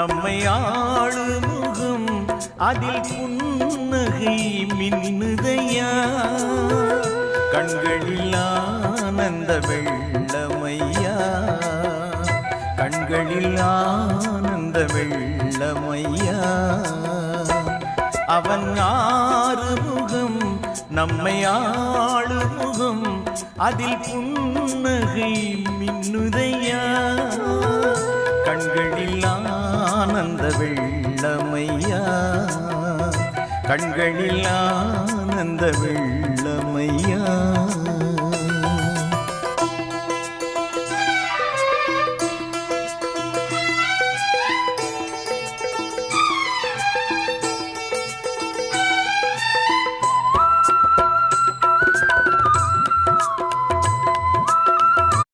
நம்மை ஆளுமுகம் அதில் புன்னகை மின்னுதையா கண்களில் ஆனந்த வெள்ளமையா கண்களில் ஆனந்த வெள்ளமையா அவன் ஆறுமுகம் நம்மை ஆளுமுகம் அதில் புன்னகை மின்னுதையா கண்களில் ஆனந்த வெள்ளமையா கண்களில் ஆனந்த வெள்ள